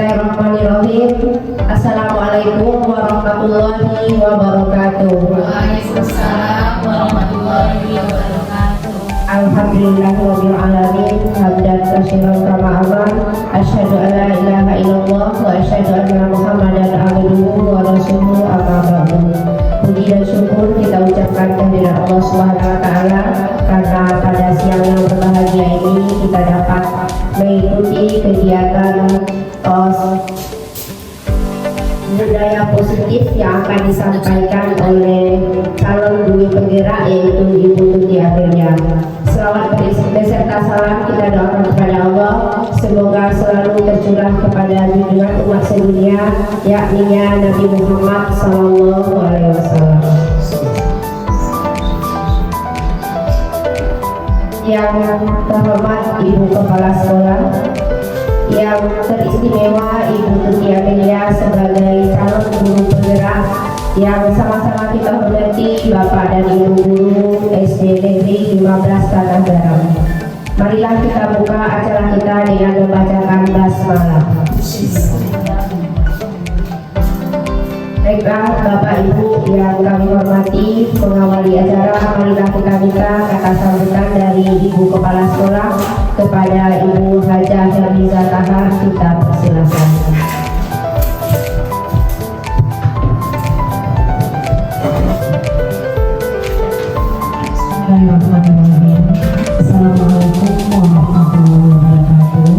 Bismillahirrahmanirrahim. Assalamualaikum warahmatullahi wabarakatuh. Waalaikumsalam warahmatullahi wabarakatuh. Alhamdulillahirabbil alamin. Hamdan katsiran kama amar. Asyhadu an la ilaha illallah wa asyhadu anna Muhammadan abduhu wa rasuluhu amma ba'du. Puji dan syukur kita ucapkan kehadirat Allah Subhanahu wa taala karena pada siang yang berbahagia ini kita dapat mengikuti kegiatan budaya positif yang akan disampaikan oleh calon dui penggerak yaitu Ibu Tuti Amelia. Selawat beserta salam kita doakan kepada Allah semoga selalu tercurah kepada junjungan umat sedunia yakni Nabi Muhammad SAW. Yang terhormat Ibu Kepala Sekolah, yang teristimewa Ibu Tuti Amelia sebagai calon guru penggerak, yang sama-sama kita hormati Bapak dan Ibu Guru SD Negeri 15 Tanah Garam. Marilah kita buka acara kita dengan membacakan basmalah. Baiklah Bapak Ibu yang kami hormati, mengawali acara marilah kita minta kata sambutan dari Ibu Kepala Sekolah kepada Ibu Hajah Herliza Tahar. Kita persilakan. Bismillahirrahmanirrahim. Assalamualaikum warahmatullahi wabarakatuh.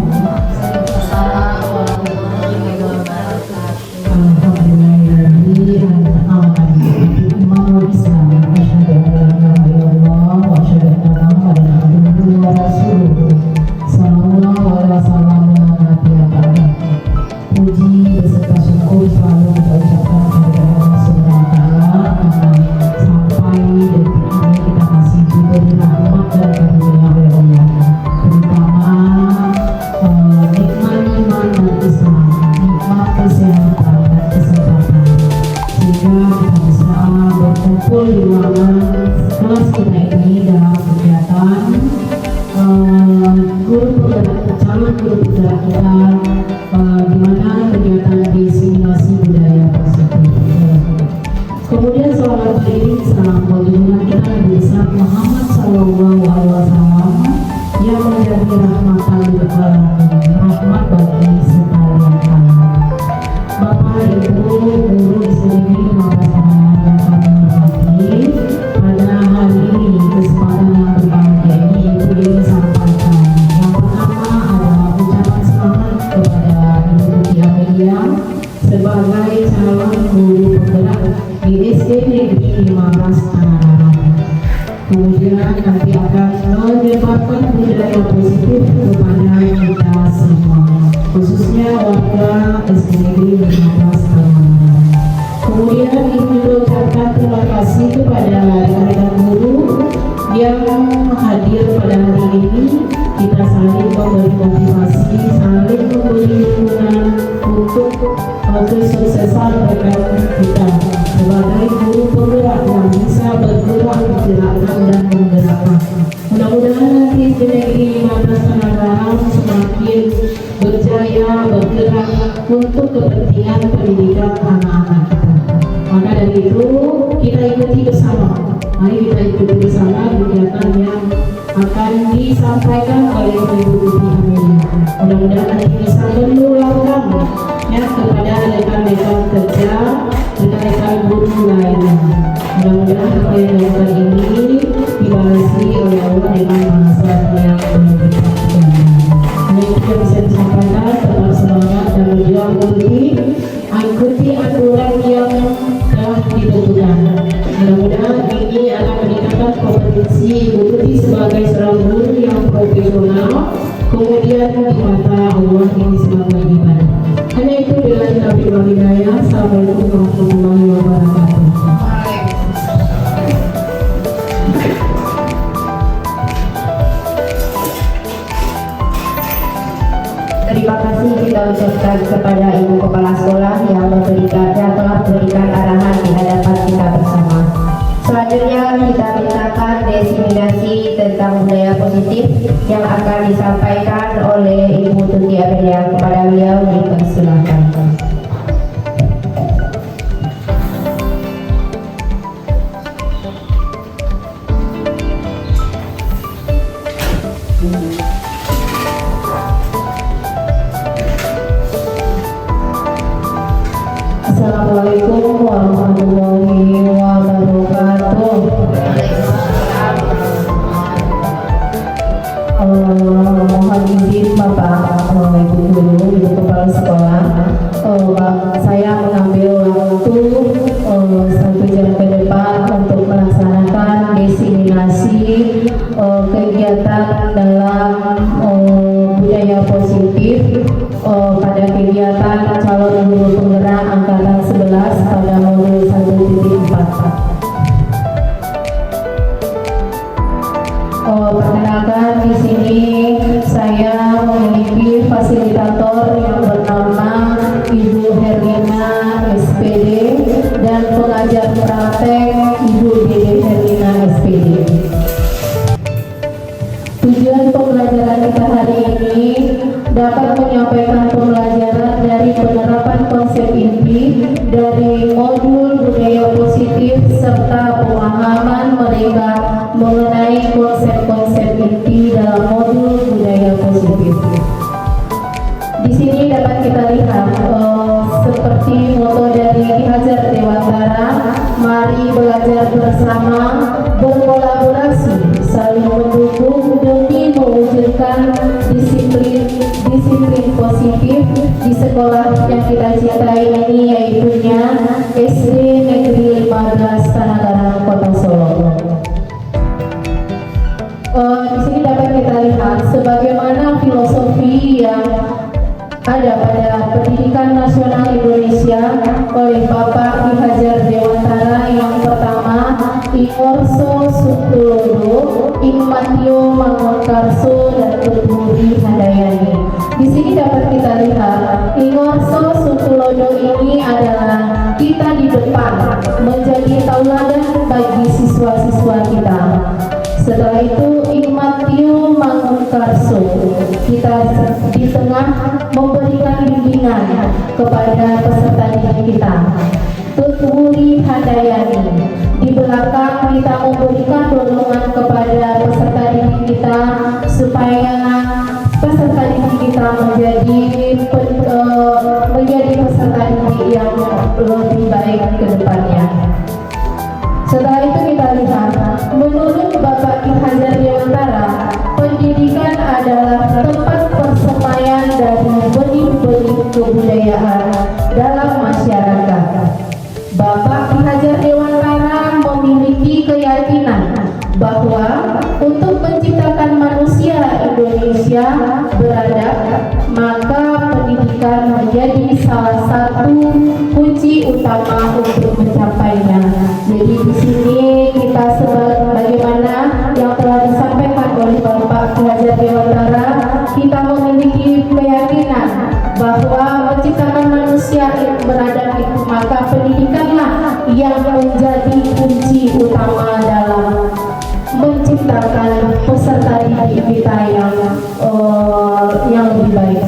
Waalaikumsalam warahmatullahi wabarakatuh. Alhamdulillahirabbil alamin. Imamul Islam. Asyhadu an la ilaha illallah wa asyhadu anna Muhammadan abduhu wa rasuluh. Sallallahu alaihi wasallam. Puji beserta syukur selalu kita ucapkan kepada Allah Subhanahu wa taala karena sampai detik ini kita masih diberi rahmat dan karunia oleh Allah, terutama nikmat iman dan Islam, nikmat kesehatan dan kesempatan, sehingga kita bisa berkumpul di ruangan kelas kita ini dalam kegiatan calon guru penggerak kita, di mana kegiatan diseminasi budaya positif. Kemudian selawat beriring salam junjungan kita Nabi besar Muhammad Sallallahu Alaihi Wasallam yang menjadi rahmatan lil alamin, rahmat bagi sekalian alam. Bapak Ibu Guru SD 15 Tanah yang kami hormati, pada hari ini kesempatan yang berbahagia ini Ibu ingin sampaikan. Yang pertama adalah ucapan selamat kepada Ibu Tuti Amelia sebagai calon guru penggerak di SD Negeri 15 Tanah Garam. Kemudian nanti akan menyebarkan budaya positif kepada kita semua, khususnya warga SD Negeri 15 Tanah Garam. Kemudian Ibu ucapkan terima kasih kepada rekan guru yang hadir pada hari ini. Kita saling memberi motivasi, saling memberi dukungan untuk kesuksesan rekan kita sebagai guru penggerak yang bisa bergerak, menggerakkan dan menggerakkan. Mudah-mudahan nanti di Negeri 15 Tanah Garam semakin berjaya bergerak untuk kepentingan pendidikan anak-anak kita. Maka dari itu kita ikuti bersama. Mari kita ikuti bersama kegiatan yang akan disampaikan oleh Ibu Tuti Amelia. Mudah-mudahan nanti bisa menularkan ya kepada rekan-rekan kerja, rekan-rekan guru lainnya. Mudah-mudahan apa yang dilakukan ini dibalasi oleh Allah dengan bahasa yang berlipat ganda. Hanya itu yang bisa disampaikan. Tetap semangat dan berjuang ikuti aturan yang telah ditentukan. Mudah-mudahan ini akan meningkatkan kompetensi Ibu Tuti sebagai seorang guru yang profesional, kemudian di mata Allah ini sebagai ibadah. Hanya itu bila kita hidayah. Assalamualaikum warahmatullahi wabarakatuh. Terima kasih kita ucapkan kepada Ibu Kepala Sekolah yang telah memberikan arahan di hadapan kita bersama. Selanjutnya kita mintakan diseminasi tentang budaya positif yang akan disampaikan oleh Ibu Tuti Amelia. Kepada beliau dipersilakan. Assalamualaikum warahmatullahi wabarakatuh. Mohon izin Bapak Ibu Guru, Ibu Kepala Sekolah, saya mengambil waktu 1 jam ke depan untuk melaksanakan diseminasi kegiatan dalam budaya positif pada kegiatan calon guru penggerak angkatan 11 pada modul 1.4. Perkenalkan, di sini saya memiliki fasilitator yang bernama Ibu Herlina SPD dan pengajar praktek Ibu Dede Herlina SPD. Tujuan pembelajaran kita hari ini dapat menyampaikan pembelajaran dari penerapan konsep inti dari modul budaya positif serta pemahaman mereka mengenai konsep-konsep inti dalam modul budaya positif. Di sini dapat kita lihat seperti moto dari Ki Hajar Dewantara, mari belajar bersama, berkolaborasi, saling mendukung demi mewujudkan disiplin positif di sekolah yang kita cintai ini, yaitunya SD Negeri 15 Tanah Garam, Kota Solo. Di sini dapat kita lihat sebagaimana filosofi yang ada pada pendidikan nasional Indonesia oleh Bapak Ki Hajar Dewantara. Yang pertama, Ingorso Sutulodo, Ingmatio Mangunkarso, dan Tuturi Handayani. Di sini dapat kita lihat Ingorso Sutulodo ini adalah kita di depan menjadi tauladan bagi siswa-siswa kita. Setelah itu Ingmatio Mangunkarso, kita di tengah memberikan bimbingan kepada peserta didik kita. Tuturi Handayani, di belakang kita memberikan dorongan kepada peserta didik kita supaya peserta didik kita menjadi peserta didik yang lebih baik ke depannya. Setelah itu kita lihat, menurut Bapak Ki Hajar Dewantara, pendidikan adalah tempat persemaian dari benih-benih kebudayaan dalam masyarakat. Bapak Ki Hajar Dewantara memiliki keyakinan bahwa untuk menciptakan manusia Indonesia beradab, maka pendidikan menjadi salah satu kunci utama untuk mencapainya. Jadi di sini kita sebagaimana yang telah disampaikan oleh Bapak Ki Hajar Dewantara, kita memiliki keyakinan bahwa menciptakan manusia yang beradab itu, maka pendidikanlah yang menjadi kunci utama dalam menciptakan peserta didik kita yang lebih baik.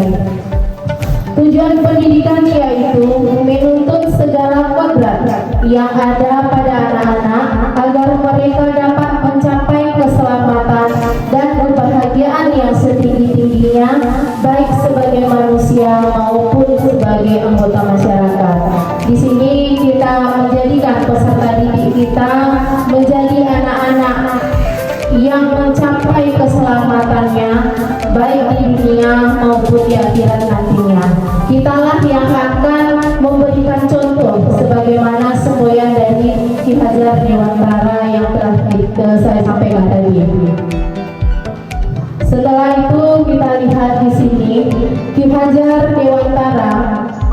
Tujuan pendidikan yaitu menuntut segala kodrat yang ada pada anak-anak agar mereka dapat mencapai keselamatan dan kebahagiaan yang setinggi-tingginya, baik sebagai manusia maupun sebagai anggota masyarakat. Di sini kita menjadikan peserta didik kita menjadi anak-anak yang mencapai keselamatannya baik di dunia maupun di akhirat nantinya. Kitalah yang akan memberikan contoh sebagaimana semboyan dari Ki Hajar Dewantara yang telah saya sampaikan tadi. Setelah itu kita lihat di sini Ki Hajar Dewantara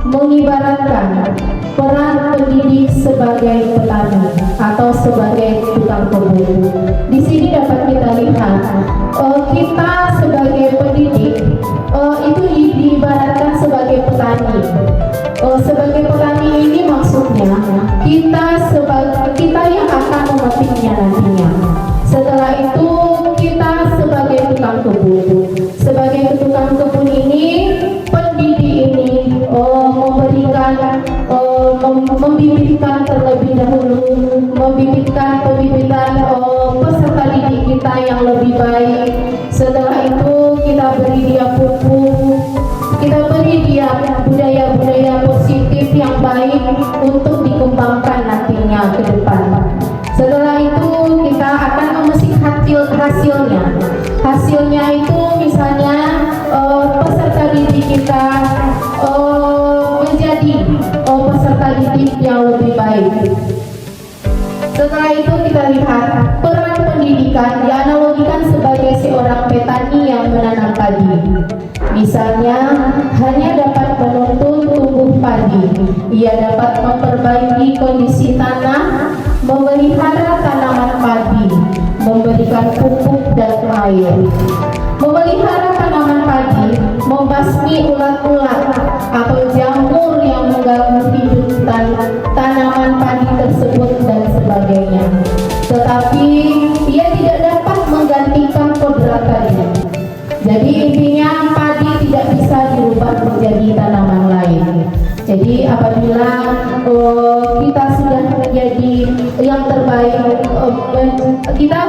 mengibaratkan peran pendidik sebagai petani atau sebagai tukang kebun. Di sini dapat kita lihat kita sebagai pendidik itu diibaratkan sebagai petani. Sebagai petani ini maksudnya kita yang akan memetik Setelah itu kita beri dia pupuk, kita beri dia budaya-budaya positif yang baik untuk dikembangkan nantinya ke depan. Setelah itu kita akan memetik hasilnya. Hasilnya itu misalnya peserta didik kita menjadi peserta didik yang lebih baik. Setelah itu kita lihat peran pendidikan dianalogikan sebagai seorang petani yang menanam padi. Misalnya hanya dapat menuntun tumbuh padi, ia dapat memperbaiki kondisi tanah, memelihara tanaman padi, memberikan pupuk dan air. Memelihara tanaman padi, membasmi ulat-ulat atau jamur yang mengganggu hidup tanaman padi tersebut dan sebagainya. Tetapi ia tidak dapat menggantikan kodrat tadi. Jadi intinya padi tidak bisa dirubah menjadi tanaman lain. Jadi apabila kita sudah menjadi yang terbaik, kita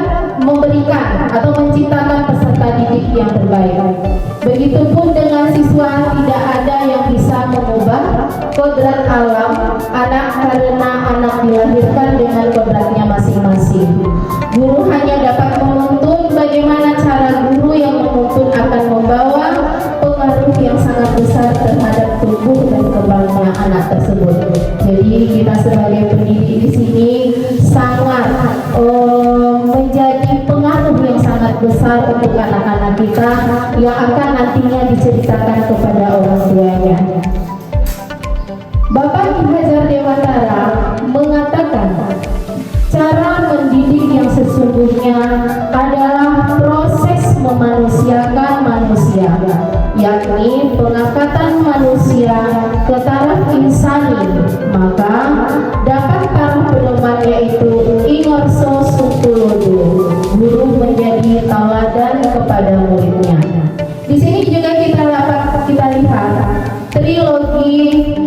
memberikan atau menciptakan peserta didik yang terbaik. Begitupun dengan siswa, tidak ada yang bisa mengubah kodrat alam anak karena anak dilahirkan dengan kodratnya masing-masing. Guru hanya dapat menuntun bagaimana cara guru yang menuntun akan membawa pengaruh yang sangat besar terhadap tubuh dan kembangnya anak tersebut. Jadi kita sebagai pendidik di sini sangat menjadi pengaruh yang sangat besar untuk anak-anak kita yang akan nantinya diceritakan kepada orang tuanya. Bapak Ki Hajar Dewantara mengatakan cara mendidik yang sesungguhnya adalah proses memanusiakan manusia, yakni pengangkatan manusia ke taraf insani. Maka dapat taraf pedoman yaitu ingorso sungkulodo, guru menjadi tauladan kepada muridnya. Di sini juga kita lihat trilogi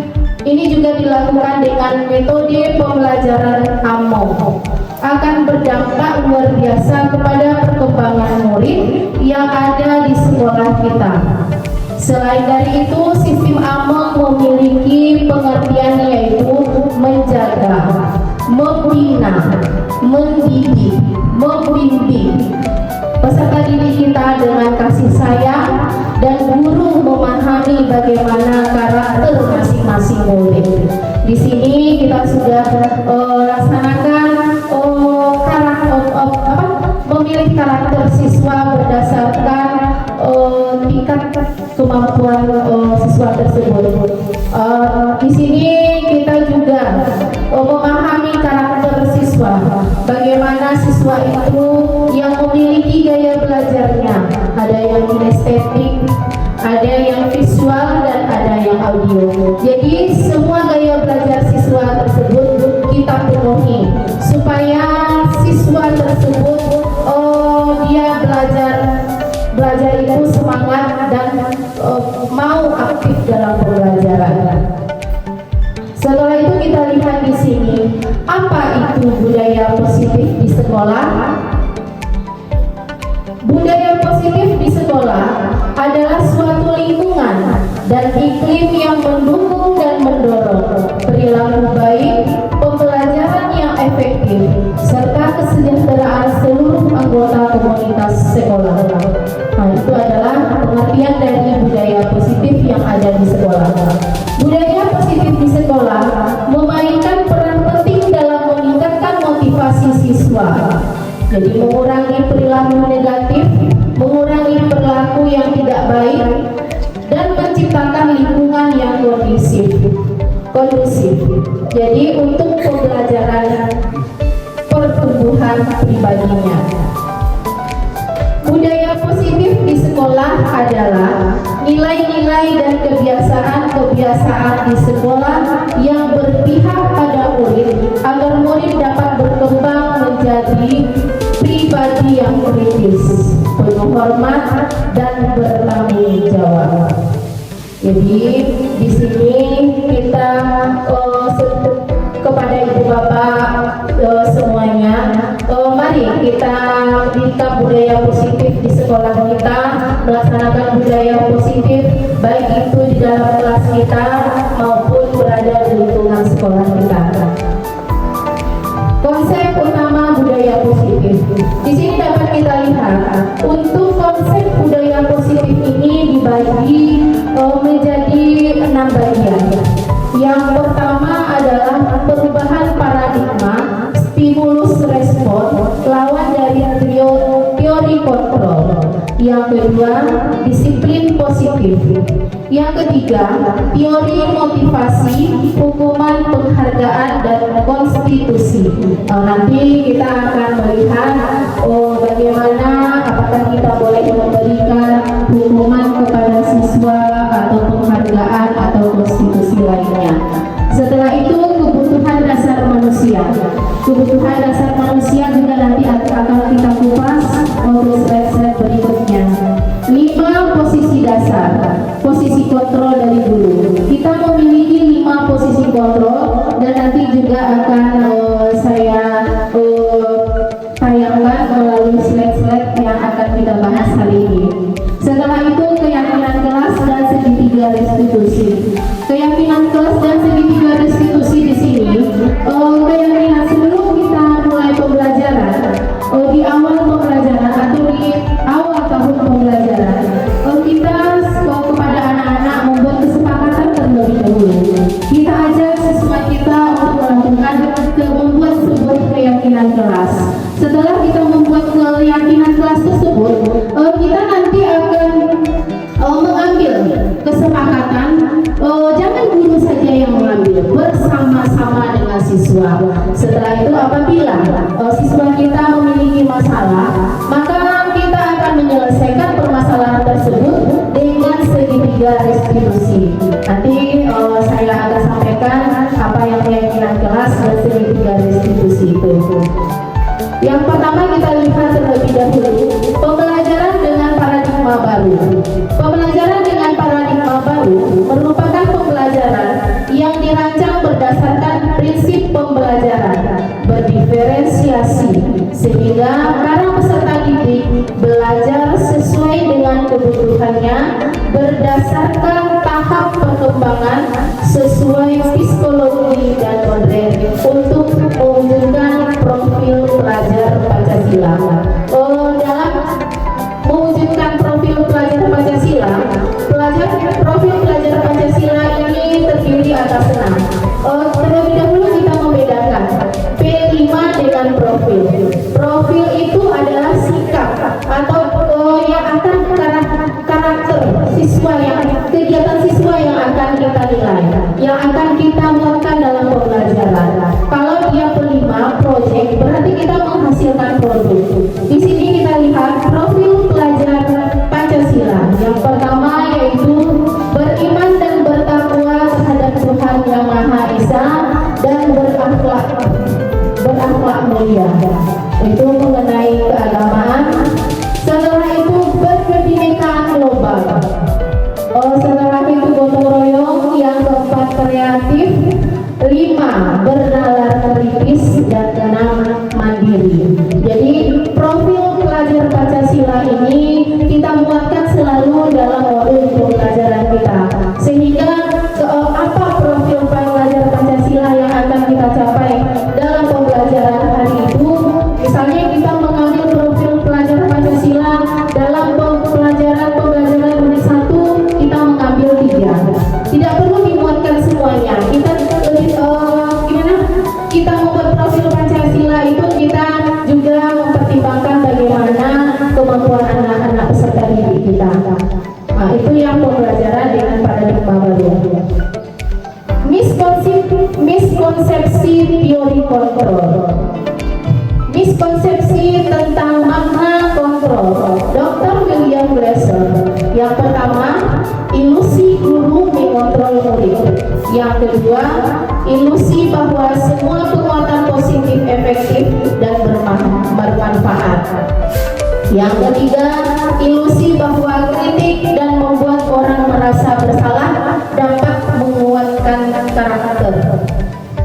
ini juga dilakukan dengan metode pembelajaran AMO, akan berdampak luar biasa kepada perkembangan murid yang ada di sekolah kita. Selain dari itu, sistem AMO memiliki pengertian yaitu menjaga, membina, mendidik, membimbing peserta didik kita dengan kasih sayang, dan guru memahami bagaimana karakter masing-masing murid. Di sini kita sudah laksanakan memilih karakter siswa berdasarkan tingkat kemampuan siswa tersebut. Di sini kita juga memahami karakter siswa, bagaimana siswa itu yang memiliki gaya belajarnya, ada yang kinestetik, ada yang visual, dan ada yang audio. Jadi semua gaya belajar siswa tersebut kita penuhi supaya siswa tersebut dia belajar itu semangat dan mau aktif dalam pembelajaran. Setelah itu kita lihat di sini apa itu budaya positif di sekolah. Budaya positif di sekolah adalah suatu lingkungan dan iklim yang mendukung dan mendorong perilaku baik, pembelajaran yang efektif, serta kesejahteraan seluruh anggota komunitas sekolah. Nah, itu adalah pengertian dari budaya positif yang ada di sekolah. Budaya positif di sekolah memainkan peran penting dalam meningkatkan motivasi siswa. Jadi mengurangi perilaku negatif, mengurangi perilaku yang tidak baik, dan menciptakan lingkungan yang kondusif. Jadi untuk pembelajaran pertumbuhan pribadinya. Budaya positif di sekolah adalah nilai-nilai dan kebiasaan-kebiasaan di sekolah yang berpihak pada murid agar murid dapat berkembang menjadi pribadi yang kritis, penuh hormat, dan bertanggung jawab. Jadi di sini kita kepada ibu bapak semuanya, mari kita berikan budaya positif di sekolah kita. melaksanakan budaya positif, baik itu di dalam kelas kita maupun berada di lingkungan sekolah kita. Konsep utama budaya positif. Di sini dapat kita lihat, untuk konsep budaya positif ini dibagi menjadi 6 bagian. Yang pertama adalah perubahan paradigma, stimulus respon, lawan dari teori kontrol. Yang kedua, disiplin positif. Yang ketiga, teori motivasi, hukuman, penghargaan, dan konstitusi. Nanti kita akan melihat bagaimana, apakah kita boleh memberikan hukuman kepada siswa atau penghargaan atau konstitusi lainnya. Setelah itu, kebutuhan dasar manusia. Kebutuhan dasar manusia juga nanti akan kita kupas untuk slide-slide berikutnya. 5 posisi dasar, posisi kontrol dari dulu. Kita memiliki 5 posisi kontrol dan nanti juga akan saya tayangkan melalui slide-slide yang akan kita bahas hari ini. Setelah itu, keyakinan kelas dan segitiga restitusi. Keyakinan kelas dan segitiga restitusi di sini, keyakinan sebelum kita mulai pembelajaran, di awal pembelajaran atau di awal tahun pembelajaran, kita kepada anak-anak membuat kesepakatan terlebih dahulu. Kita ajak siswa kita untuk melakukan membuat sebuah keyakinan kelas. Setelah kita membuat keyakinan kelas tersebut, kita nanti akan mengambil kesepakatan. Jangan guru saja yang mengambil, bersama-sama dengan siswa. Setelah itu, apabila siswa kita memiliki masalah, maka kita akan menyelesaikan permasalahan tersebut dengan segitiga restitusi. Nanti saya akan sampaikan apa yang keyakinan kelas dan segitiga restitusi itu. Yang pertama kita lihat terlebih dahulu, pembelajaran dengan paradigma baru. Pembelajaran dengan paradigma baru merupakan pembelajaran yang dirancang berdasarkan prinsip pembelajaran berdiferensiasi, sehingga para peserta didik belajar sesuai dengan kebutuhannya berdasarkan tahap perkembangan sesuai psikologi dan modern untuk mewujudkan profil pelajar Pancasila. Dalam mewujudkan profil pelajar Pancasila, profil pelajar Pancasila ini terdiri atas 6. Terlebih dahulu kita membedakan P5 dengan profil. Profil itu adalah sikap atau yang akan karakter siswa, yang kegiatan siswa yang akan kita nilai, yang akan kita muatkan dalam pembelajaran. Kalau dia P5 project, berarti kita menghasilkan produk. Di sini kita lihat profil pelajar Pancasila. Yang pertama yaitu beriman dan bertakwa terhadap Tuhan Yang Maha Esa dan berakhlak mulia. Itu mengenai keagamaan. Setelah itu berkebinekaan global. Setelah itu gotong royong. Yang keempat kreatif. 5 bernalar kritis dan 6 mandiri. Jadi profil pelajar Pancasila ini kita muatkan selalu dalam modul pembelajaran kita, sehingga apa profil pelajar Pancasila yang akan kita capai dalam pembelajaran hari itu. Misalnya kita mengambil profil pelajar Pancasila dalam pembelajaran unit 1, kita mengambil 3. Tidak perlu dimuatkan semuanya. Kita membuat profil Pancasila itu, kita juga mempertimbangkan bagaimana kemampuan anak-anak peserta didik kita. Itu yang pembelajaran dengan paradigma baru. Miskonsepsi teori kontrol. Miskonsepsi tentang makna kontrol. Dr. William Glasser. Yang pertama, ilusi guru mengontrol murid. Yang kedua, ilusi bahwa semua penguatan positif efektif dan bermanfaat. Yang ketiga, ilusi bahwa kritik dan membuat orang merasa bersalah dapat menguatkan karakter.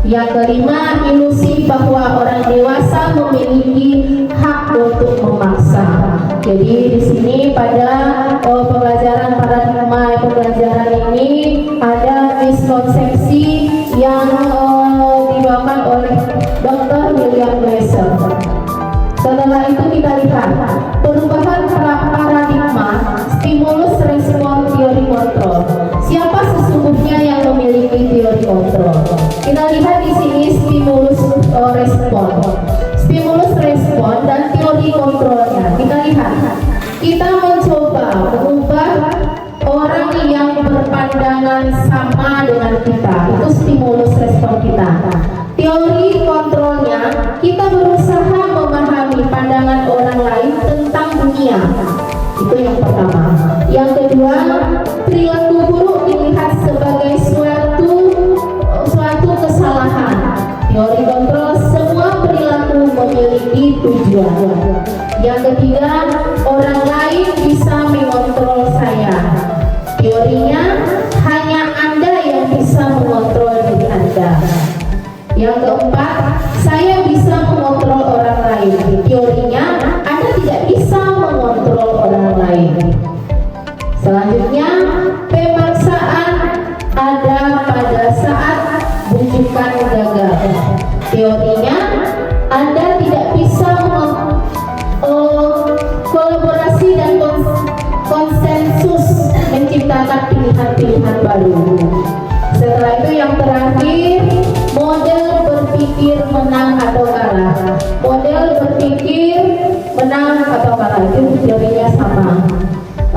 Yang kelima, ilusi bahwa orang dewasa memiliki hak untuk memaksa. Jadi di sini pada pembelajaran paradigma pembelajaran ini ada miskonsepsi yang dibawakan oleh Dr. William Glasser. Setelah itu kita lihat perubahan paradigma stimulus respon teori kontrol. Siapa sesungguhnya yang memiliki teori kontrol? Kita lihat di sini stimulus respon. Stimulus respon dan teori kontrolnya. Kita lihat. Kita mencoba mengubah orang yang berpandangan sama dengan kita. Itu stimulus respon kita. Teori kontrolnya, kita berusaha memahami pandangan orang lain tentang dunia. Itu yang pertama. Yang kedua, perilaku buruk dilihat sebagai suatu kesalahan. Teori kontrol, semua perilaku memiliki tujuan. Yang ketiga, orang lain bisa mengontrol saya. Teorinya, hanya Anda yang bisa mengontrol diri Anda. Yang keempat, saya bisa mengontrol orang lain. Teorinya, Anda tidak bisa mengontrol orang lain. Selanjutnya, pemaksaan ada pada saat bujukan gagal. Teorinya, Anda tidak bisa kolaborasi dan konsensus menciptakan pilihan-pilihan baru. Setelah itu yang terakhir, model berpikir menang atau kalah. Model berpikir menang atau kalah itu teorinya sama.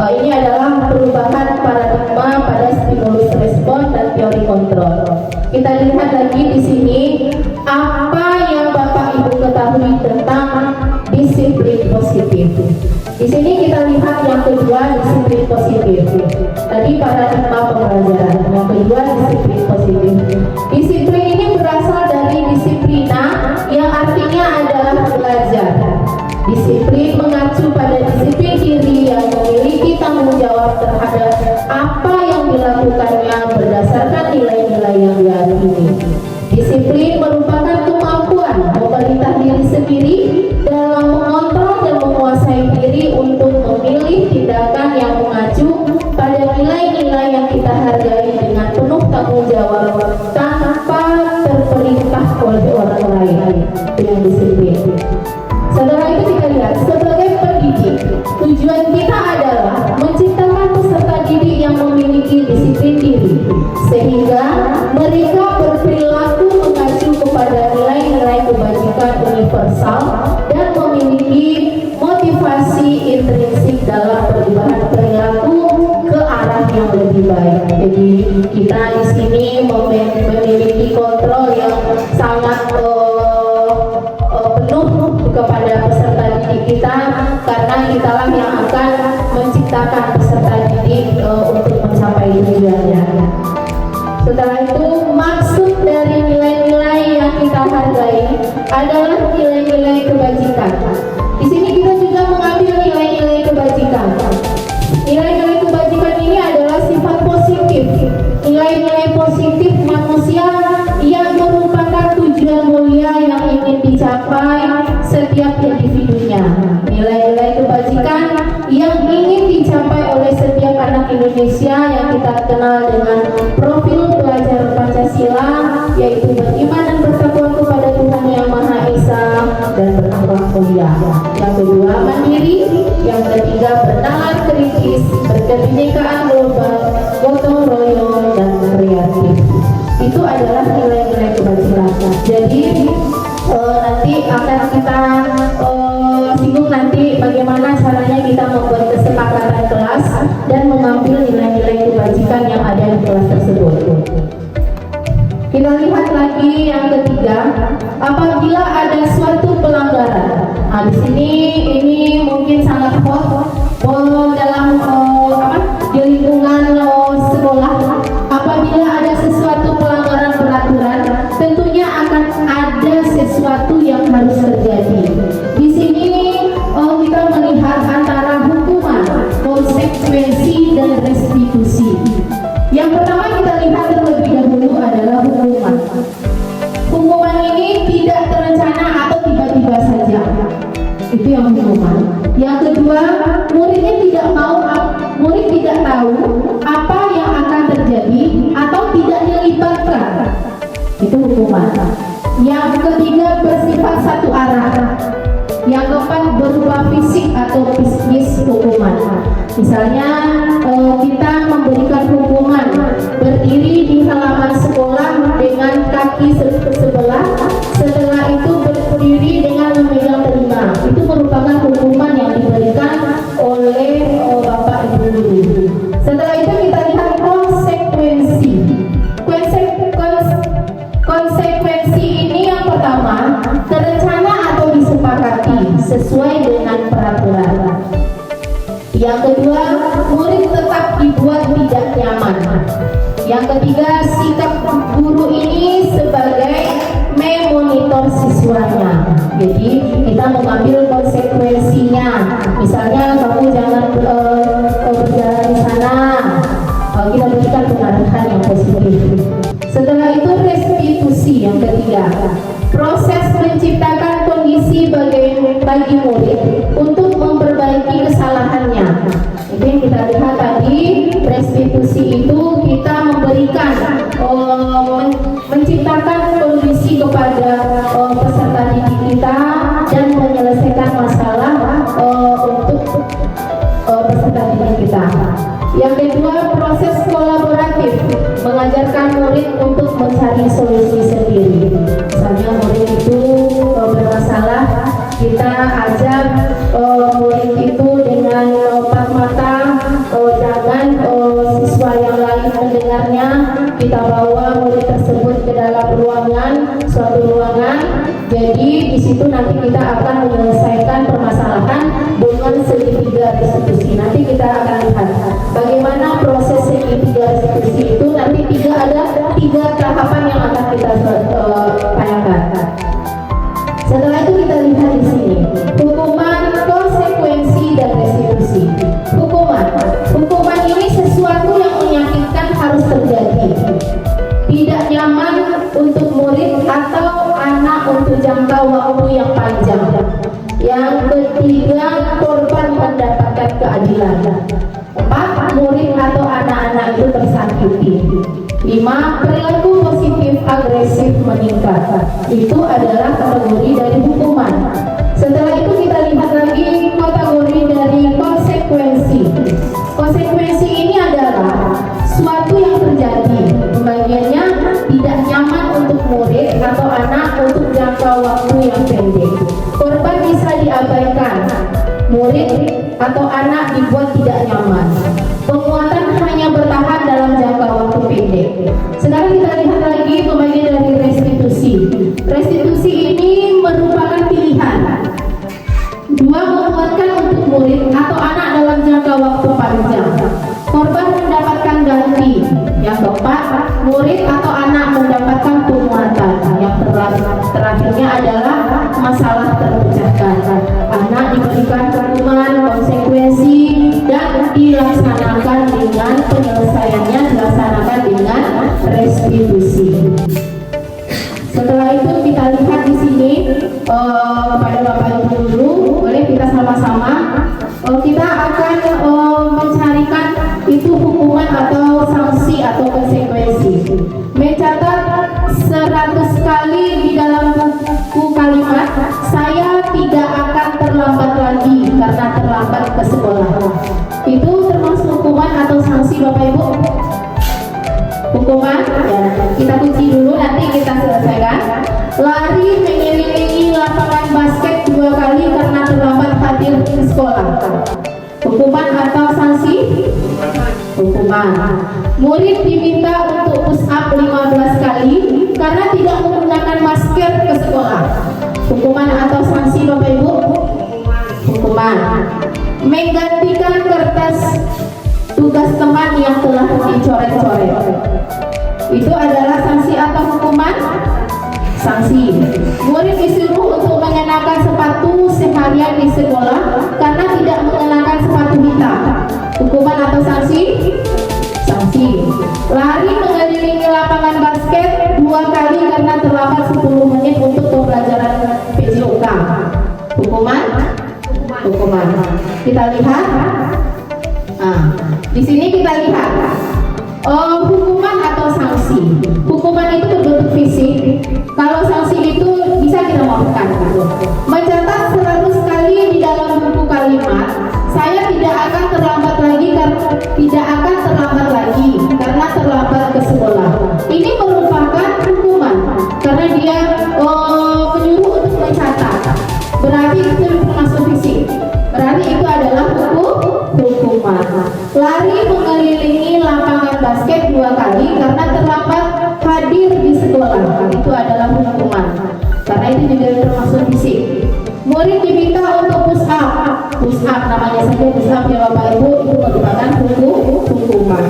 Ini adalah perubahan paradigma pada stimulus respon dan teori kontrol. Kita lihat lagi di sini apa yang Bapak Ibu ketahui tentang disiplin positif. Di sini kita lihat yang kedua, disiplin positif. Tadi paradigma pembelajaran, yang kedua disiplin positif. Disiplin ini berasal dari disiplina yang artinya adalah belajar. Disiplin mengacu pada disiplin diri yang memiliki tanggung jawab terhadap apa yang dilakukannya berdasarkan nilai-nilai yang diyakini. Disiplin merupakan kemampuan memerintah diri sendiri dalam mengontrol dan menguasai diri untuk memilih tindakan yang mengacu pada nilai-nilai yang kita hargai dengan penuh tanggung jawab tanpa terperintah oleh orang lain. Itu yang disiplin. Setelah itu kita lihat sebagai pendidik, tujuan kita adalah menciptakan peserta didik yang memiliki disiplin diri sehingga mereka berperilaku mengacu kepada nilai-nilai kebajikan universal dan memiliki motivasi intrinsik dalam perubahan perilaku ke arah yang lebih baik. Jadi kita di sini memiliki kontrol yang sangat penuh kepada peserta didik kita karena kitalah yang akan menciptakan peserta didik untuk mencapai tujuannya. Setelah itu, maksud dari nilai-nilai yang kita hargai adalah nilai-nilai kebajikan. Di sini kita juga mengambil nilai-nilai kebajikan. Nilai-nilai kebajikan ini adalah sifat positif. Nilai-nilai positif manusia yang merupakan tujuan mulia yang ingin dicapai setiap individunya. Nilai-nilai kebajikan yang ingin dicapai oleh setiap anak Indonesia yang kita kenal dengan profil pelajar Pancasila, yaitu beriman dan bertakwa kepada Tuhan Yang Maha Esa dan berakhlak mulia. Yang kedua, mandiri. Yang ketiga, bernalar kritis, berkebinekaan global, gotong royong, dan kreatif. Itu adalah nilai-nilai kebajikan. Jadi nanti akan kita singgung nanti bagaimana caranya kita membuat kesepakatan kelas dan mengambil nilai-nilai kebajikan yang ada di kelas tersebut. Kita lihat lagi yang ketiga, apabila ada suatu pelanggaran. Nah, di sini ini mungkin sangat hot dalam di lingkungan sekolah. Apabila ada sesuatu pelanggaran peraturan, tentunya akan ada sesuatu yang harus terjadi. Di sini kita melihat antara hukuman, konsekuensi, dan restitusi. Yang pertama kita lihat terlebih dahulu adalah hukuman. Hukuman ini tidak terencana atau tiba-tiba saja. Itu yang hukuman. Yang kedua, muridnya tidak hukuman. Yang ketiga bersifat satu arah. Yang keempat berupa fisik atau psikis hukuman. Misalnya kita memberikan hukuman berdiri di halaman sekolah dengan kaki sebelah, setelah itu berdiri dengan memegang telinga. Itu merupakan hukuman yang diberikan oleh Bapak Ibu guru. Setelah itu kita lihat konsekuensi. Konsekuensi ini yang pertama, terencana atau disepakati sesuai dengan peraturan. Yang kedua, murid tetap dibuat tidak nyaman. Yang ketiga, sikap guru ini sebagai memonitor siswanya. Jadi kita mengambil konsekuensinya. Misalnya kamu jangan berjalan di sana. Kita berikan pengarahan yang positif. Setelah itu restitusi yang ketiga, proses menciptakan kondisi bagi murid untuk memperbaiki kesalahannya. Itu yang kita lihat tadi. Restitusi itu kita memberikan menciptakan kondisi kepada peserta didik kita dan menyelesaikan masalah untuk peserta didik kita. Yang kedua, proses kolaboratif, mengajarkan murid untuk mencari solusi sendiri. Misalnya murid itu bermasalah, kita ajak murid itu dengan empat mata, jangan siswa yang lain mendengarnya. Kita bawa murid tersebut ke dalam suatu ruangan. Jadi di situ nanti kita akan menyelesaikan permasalahan dengan segitiga restitusi. Nanti kita akan lihat bagaimana proses segitiga restitusi itu. Nanti ada tiga tahapan yang akan kita tanyakan. Setelah itu kita lihat di sini hukuman, konsekuensi, dan restitusi. Hukuman ini sesuatu yang menyakitkan harus terjadi. Tidak nyaman untuk murid atau anak untuk jangka waktu yang panjang. Yang ketiga, korban mendapatkan keadilan. 4, murid atau anak-anak itu tersakiti. 5, perilaku positif agresif meningkat. Itu adalah kategori dari hukuman. Setelah itu kita lihat lagi kategori dari konsekuensi. Konsekuensi ini adalah suatu yang terjadi, pembagiannya tidak nyaman untuk murid atau anak untuk jangka waktu yang pendek. Korban bisa diabaikan, murid atau anak dibuat tidak nyaman. Penguatan hanya bertahan dalam jangka waktu pendek. Sekarang kita lihat lagi pembagian dari restitusi. Restitusi ini merupakan pilihan. 2, menguatkan untuk murid atau anak dalam jangka waktu panjang. Korban mendapatkan ganti. Yang keempat, murid atau anak mendapatkan penguatan. Yang terakhirnya adalah masalah terpecahkan. Anak diberikan hukuman, konsekuensi, dan dilaksanakan dengan penyelesaiannya dilaksanakan dengan restitusi. Setelah itu kita lihat di sini kepada Bapak Ibu guru, boleh kita sama-sama kita akan mencarikan itu hukuman atau sanksi atau konsekuensi. Mencatat 100 kali di dalam buku kalimat, saya tidak akan terlambat lagi karena terlambat ke sekolah. Itu termasuk hukuman atau sanksi Bapak Ibu? Hukuman, ya, kita kunci dulu nanti kita selesaikan. Lari mengelilingi lapangan basket 2 kali karena terlambat hadir ke sekolah. Hukuman atau sanksi? Hukuman. Murid diminta untuk push up 15 kali karena tidak menggunakan masker ke sekolah. Hukuman atau sanksi Bapak Ibu? Hukuman. Menggantikan kertas tugas teman yang telah dicoret-coret. Itu adalah sanksi atau hukuman? Sanksi. Murid disuruh untuk mengenakan sepatu seharian di sekolah karena tidak mengenakan sepatu hitam. Hukuman atau sanksi? Sanksi. Lari mengelilingi lapangan basket 2 kali karena terlambat 10 menit untuk pembelajaran PJOK. Hukuman? Hukuman. Kita lihat. Di sini kita lihat hukuman atau sanksi. Hukuman Hukuman itu berbentuk fisik. Kalau sanksi itu bisa kita maafkan. Mencatat 100 kali di dalam buku kalimat, saya tidak akan terlambat lagi karena terlambat ke sekolah. Ini merupakan hukuman karena dia menyuruh untuk mencatat. Berarti itu termasuk fisik. Berarti itu adalah hukuman. Lari mengelilingi lapangan basket 2 kali karena terlambat hadir di sekolah. Itu adalah hukuman. Karena itu juga termasuk fisik. Murid diminta untuk push up namanya saja push up ya Bapak Ibu, itu merupakan hukuman.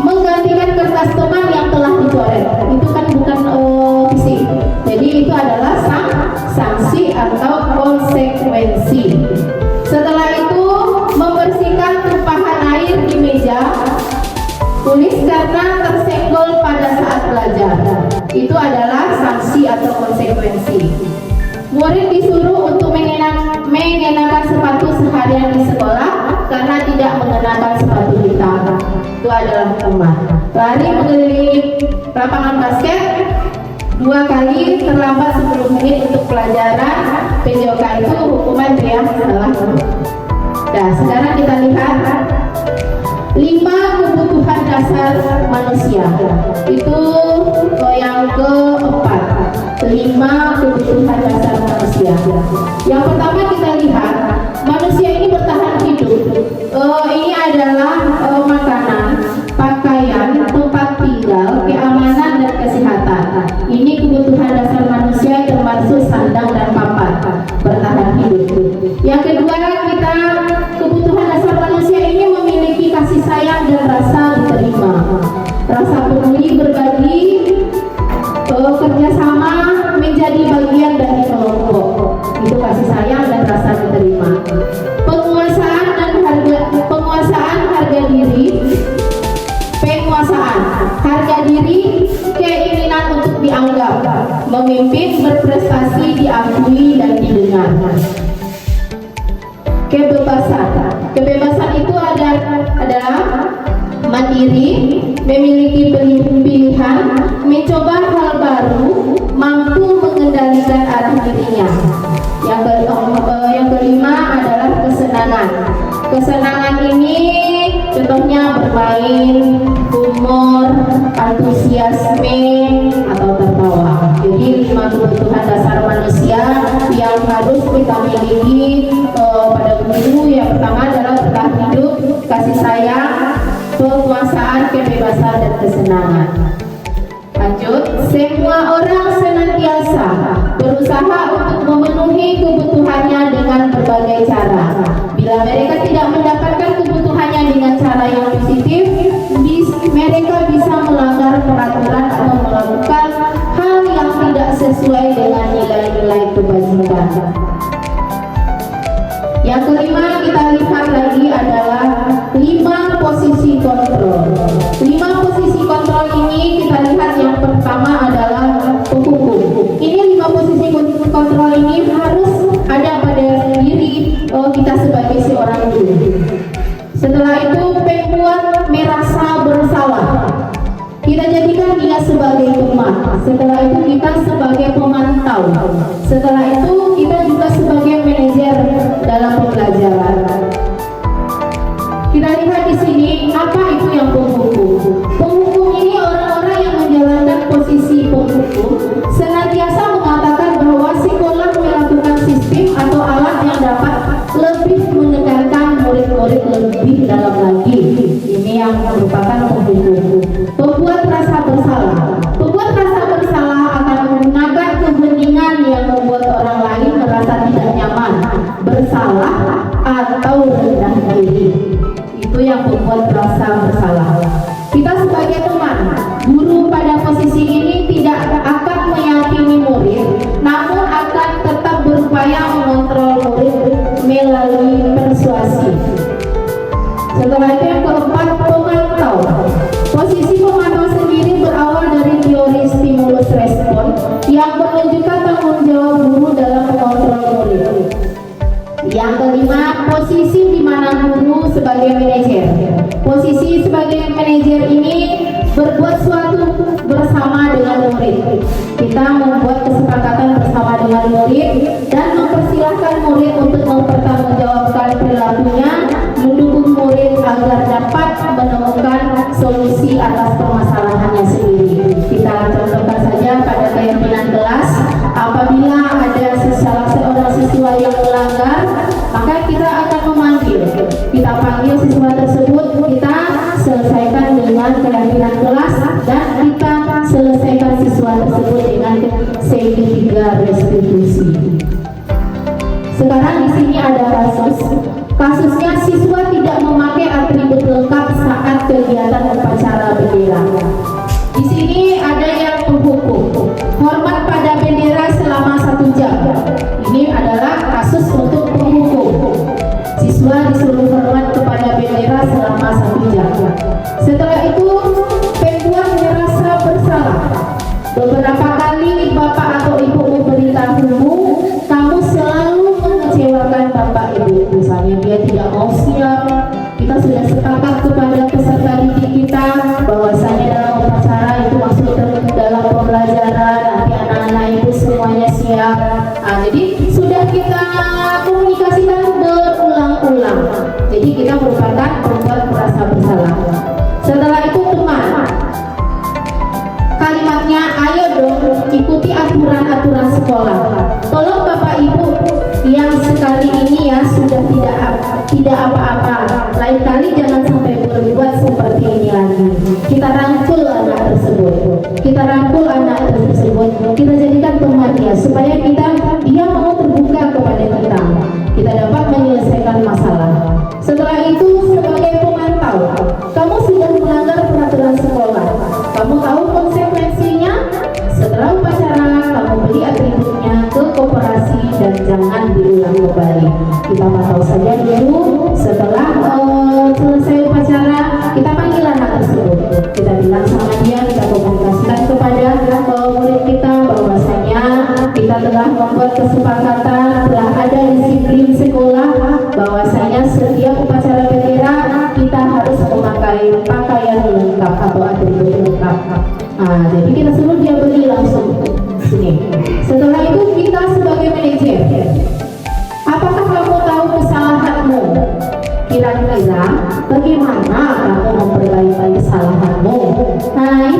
Menggantikan kertas teman yang telah dicoret, itu kan bukan fisik. Jadi itu adalah sanksi atau konsekuensi. Setelah itu membersihkan tumpahan air di meja tulis karena tersenggol pada saat belajar. Itu adalah sanksi atau konsekuensi. Murid disuruh untuk mengenakan sepatu seharian di sekolah karena tidak mengenakan sepatu hitam. Itu adalah hukuman. Lari mengelilingi lapangan basket 2 kali terlambat 10 menit untuk pelajaran PJOK, itu hukuman yang salah. Nah, sekarang kita lihat 5 kebutuhan dasar manusia. Itu yang keempat. 5 kebutuhan dasar manusia. Yang pertama kita lihat manusia ini bertahan hidup. Ini adalah makanan, pakaian, tempat tinggal, keamanan dan kesehatan. Ini kebutuhan dasar manusia termasuk sandang dan papan bertahan hidup. Yang kedua kita kebutuhan dasar manusia ini memiliki kasih sayang dan rasa diterima, rasa peduli, berbagi, kerjasama, menjadi bagian dari kelompok. Itu kasih sayang dan rasa diterima. Penguasaan harga diri, keinginan untuk dianggap, memimpin, berprestasi, diakui dan didengar. Kebebasan itu adalah mandiri, memiliki pilihan, mencoba hal baru, mampu mengendalikan arah dirinya. Yang kelima adalah kesenangan. Kesenangan ini contohnya bermain, humor, antusiasme atau tertawa. Jadi 5 kebutuhan dasar manusia yang harus kita miliki pada guru. Yang pertama adalah bertahan hidup, kasih sayang, penguasaan, kebebasan dan kesenangan. Lanjut, semua orang senantiasa berusaha untuk memenuhi kebutuhannya dengan berbagai cara. Bila mereka tidak mendapatkan kebutuhannya dengan cara yang positif, mereka bisa melanggar peraturan atau melakukan hal yang tidak sesuai dengan nilai-nilai kebajikan. Yang kelima kita lihat lagi adalah 5 posisi kontrol. 5 posisi kontrol ini kita lihat yang pertama adalah penghukum. Ini 5 posisi kontrol ini harus ada pada diri kita sebagai seorang guru. Setelah itu pembuat merasa bersalah. Kita jadikan dia sebagai teman. Setelah itu kita sebagai pemantau. Setelah itu kita juga sebagai manajer dalam pembelajaran. Kita lihat di sini apa itu yang penghukum. Penghukum ini orang-orang yang menjalankan posisi penghukum senantiasa mengatakan bahwa sekolah melakukan sistem atau alat yang dapat lebih menekankan murid-murid lebih dalam lagi. Ini yang merupakan penghukum. Pembuat rasa bersalah. Pembuat rasa bersalah akan menggunakan kepentingan yang membuat orang lain merasa tidak nyaman, bersalah atau rendah diri. Itu yang membuat rasa bersalah. Kita sebagai teman, guru pada posisi ini tidak akan meyakini murid, namun akan tetap berupaya mengontrol murid melalui persuasi. Setelah itu yang keempat, pemantau. Posisi pemantau sendiri berawal dari teori stimulus respon yang menunjukkan tanggung jawab guru dalam mengontrol murid. Yang kelima, posisi di mana guru sebagai manajer. Posisi sebagai manajer ini berbuat agar dapat menemukan solusi atas permasalahannya sendiri. Kita contohkan saja pada keyakinan kelas, apabila ada salah seorang siswa yang melanggar, maka kita akan memanggil. Kita panggil siswa tersebut, kita selesaikan dengan keyakinan kelas, dan kita selesaikan siswa tersebut dengan segitiga restitusi. Sekarang di sini ada kasusnya siswa tidak memakai atribut lengkap saat kegiatan upacara bendera. Di sini ada yang menghukum hormat pada bendera selama 1 jam. Ini adalah kasus untuk penghukum. Siswa disuruh hormat kepada bendera selama 1 jam. Setelah itu pembuat merasa bersalah. Beberapa kali bapak atau ibu memberitahumu, kamu selalu mengecewakan bapak ibu. Misalnya dia tidak mau siap, kita sudah sepakat kepada peserta didik kita bahwasanya dalam upacara itu masuk dalam pembelajaran, nanti anak-anak ibu semuanya siap. Jadi sudah kita komunikasikan berulang-ulang. Jadi kita merupakan pembuat merasa bersalah. Setelah itu teman, kalimatnya, ayo dong ikuti aturan-aturan sekolah. Tolong bapak ibu yang sekali ini ya sudah tidak apa-apa, lain kali jangan sampai berbuat seperti ini lagi. Kita rangkul anak tersebut, kita jadikan teman dia supaya dia mau terbuka kepada kita. Kita dapat menyelesaikan masalah. Setelah itu sebagai pemantau, kamu sudah melanggar peraturan sekolah, kamu tahu konsekuensinya. Setelah upacara, kamu beli atributnya ke koperasi dan jangan diulang kembali. Kita pantau saja dulu. Setelah selesai upacara, kita panggil anak tersebut. Kita bilang sama dia, kita komunikasikan kepada murid kita bahwasanya kita telah membuat kesepakatan, telah ada disiplin sekolah bahwasanya setiap upacara bendera kita harus memakai pakaian lengkap atau atribut lengkap. Jadi kita suruh dia beli langsung sini. Setelah itu kita sebagai manajer, apakah kamu tahu kesalahanmu? Kira-kira bagaimana kamu memperbaiki kesalahanmu?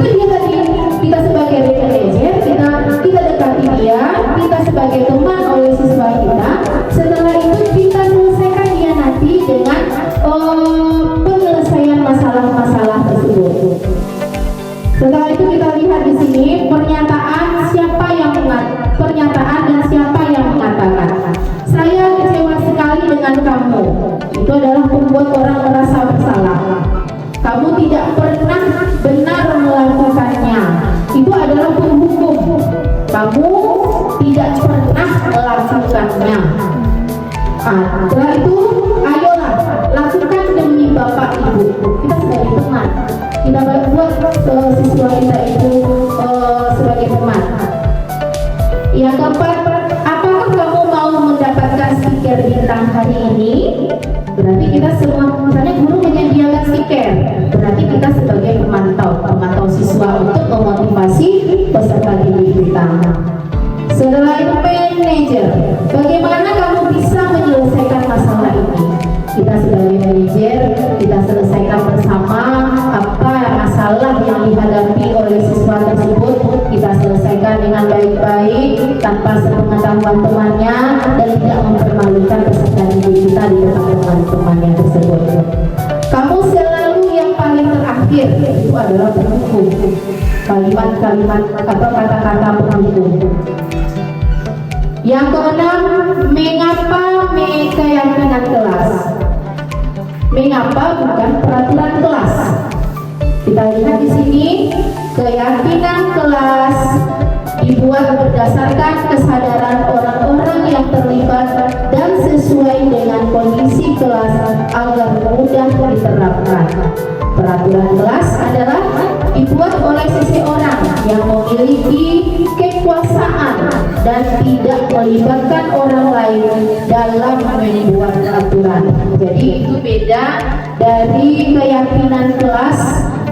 Itu dia tadi, kita sebagai manajer, kita dekati dia, kita sebagai teman oleh siswa kita. Setelah itu kita selesaikan dia nanti dengan penyelesaian masalah-masalah tersebut. Setelah itu kita lihat di sini pernyataan dan siapa yang mengatakan. Saya kecewa sekali dengan kamu. Itu adalah membuat orang merasa bersalah. Kamu tidak pernah benar melakukannya. Itu adalah penghukum. Kamu tidak pernah melakukannya. Setelah itu, ayolah lakukan demi bapak ibu. Kita sebagai teman, kita buat siswa kita itu sebagai teman. Yang keempat, apakah kamu mau mendapatkan stiker bintang hari ini? Berarti kita semua, misalnya guru menyediakan stiker, berarti kita sebagai pemantau siswa untuk memotivasi peserta didik kita. Setelah itu manajer, bagaimana kamu bisa menyelesaikan masalah ini? Kita sebagai manajer, kita selesaikan bersama apa masalah yang dihadapi oleh siswa tersebut. Kita selesaikan dengan baik-baik tanpa sepengetahuan temannya dan tidak mempermalukan peserta didik kita di depan teman-temannya tersebut. Kamu selalu yang paling terakhir, itu adalah penghukum. Kalimat-kalimat atau kata-kata penghukum. Yang keenam, mengapa keyakinan kelas? Mengapa bukan peraturan kelas? Kita lihat di sini, keyakinan kelas dibuat berdasarkan kesadaran orang-orang yang terlibat dan sesuai dengan kondisi kelas agar mudah diterapkan. Peraturan kelas adalah dibuat oleh seseorang yang memiliki kekuasaan dan tidak melibatkan orang lain dalam membuat aturan. Jadi itu beda dari keyakinan kelas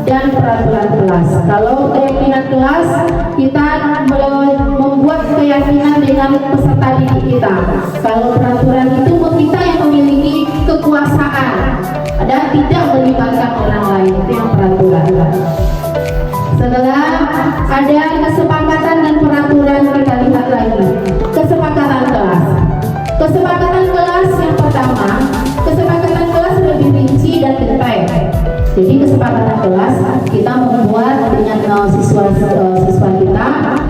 dan peraturan kelas. Kalau keyakinan kelas, kita membuat keyakinan dengan peserta didik kita. Kalau peraturan itu kita yang memiliki kekuasaan. dan tidak melibatkan orang lain. Itu yang peraturan. Setelah ada kesepakatan dan peraturan, kita lihat lagi kesepakatan kelas. Kesepakatan kelas yang pertama, kesepakatan kelas lebih rinci dan detail. Jadi kesepakatan kelas kita membuat dengan siswa kita.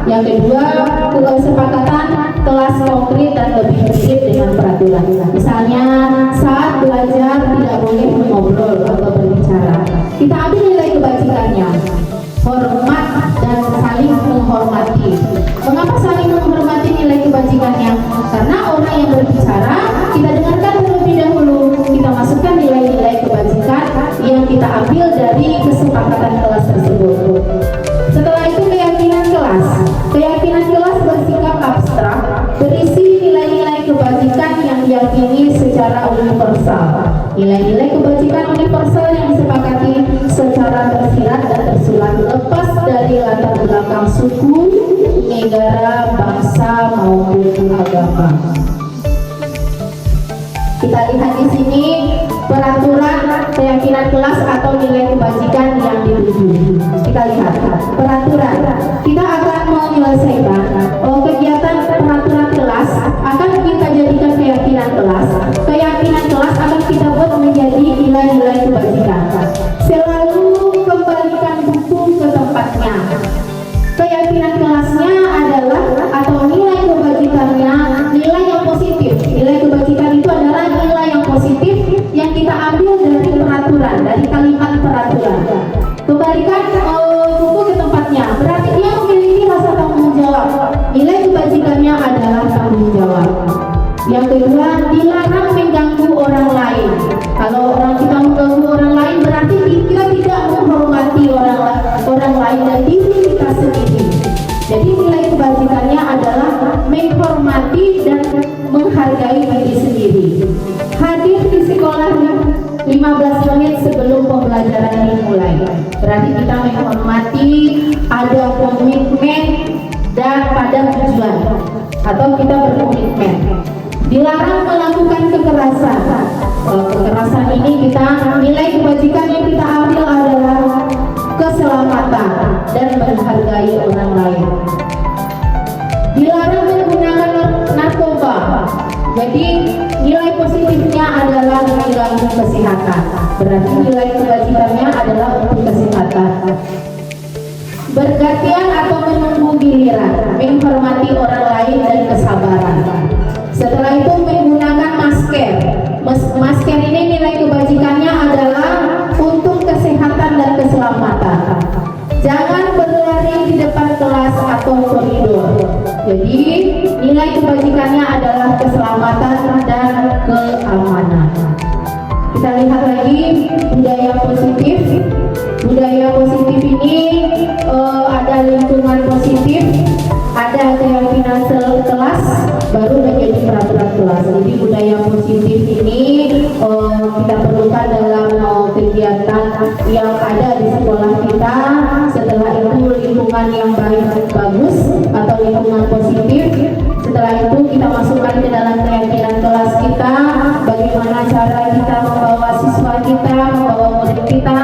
Yang kedua, kesepakatan kelas konkret dan lebih mirip dengan peraturan. Misalnya saat belajar tidak boleh mengobrol atau berbicara. Kita ambil nilai kebajikannya, hormat dan saling menghormati. Mengapa saling menghormati nilai kebajikannya? Karena orang yang berbicara kita dengarkan terlebih dahulu, kita masukkan nilai-nilai kebajikan yang kita ambil dari kesepakatan kelas tersebut. Setelah itu keyakinan kelas. Keyakinan kelas bersikap abstrak, berisi nilai-nilai kebajikan yang diyakini secara universal. Nilai-nilai kebajikan universal yang disepakati secara tersirat dan tersurat, lepas dari latar belakang suku, negara, bangsa maupun agama. Kita lihat di sini peraturan keyakinan kelas atau nilai kebajikan yang dituju. Kita lihat peraturan. Kita akan menyelesaikan kegiatan peraturan kelas akan kita jadikan keyakinan kelas. Keyakinan kelas akan kita buat menjadi nilai-nilai kebajikan. Selalu kembalikan buku ke tempatnya. Keyakinan kelasnya adalah atau nilai kebajikannya nilai yang positif. Nilai kebajikan itu adalah nilai yang positif yang kita ambil dari peraturan, dari kalimat peraturan. Kembalikan buku ke tempatnya, berarti dia memiliki rasa tanggung jawab. Nilai kebajikannya adalah tanggung jawab. Yang kedua, dilarang mengganggu orang lain. Kalau kita mengganggu orang lain, berarti kita tidak menghormati orang lain dan diri kita sendiri. Jadi nilai kebajikannya adalah menghormati dan menghargai diri sendiri. Hadir di sekolah 15 menit sebelum pembelajaran dimulai. Berarti kita menghormati, ada komitmen dan pada tujuan, atau kita berkomitmen. Dilarang melakukan kekerasan. Kekerasan ini kita nilai kebajikan yang kita ambil adalah keselamatan dan menghargai orang lain. Dilarang menggunakan narkoba. Jadi nilai positifnya adalah mengganggu kesehatan. Berarti nilai kebajikannya adalah untuk kesehatan. Bergantian atau menunggu giliran, menghormati orang lain dan kesabaran. Setelah itu menggunakan masker. Masker ini nilai kebajikannya adalah untuk kesehatan dan keselamatan. Jangan berlari di depan kelas atau koridor. Jadi nilai kebajikannya adalah keselamatan dan keamanan. Kita lihat lagi budaya positif. Budaya positif ini ada lingkungan positif, ada keyakinan kelas, baru menjadi peraturan kelas. Jadi budaya positif ini kita perlukan dalam kegiatan yang ada di sekolah kita. Setelah itu lingkungan yang bagus atau lingkungan positif. Setelah itu kita masukkan ke dalam keyakinan kelas kita, bagaimana cara kita membawa siswa kita, membawa murid kita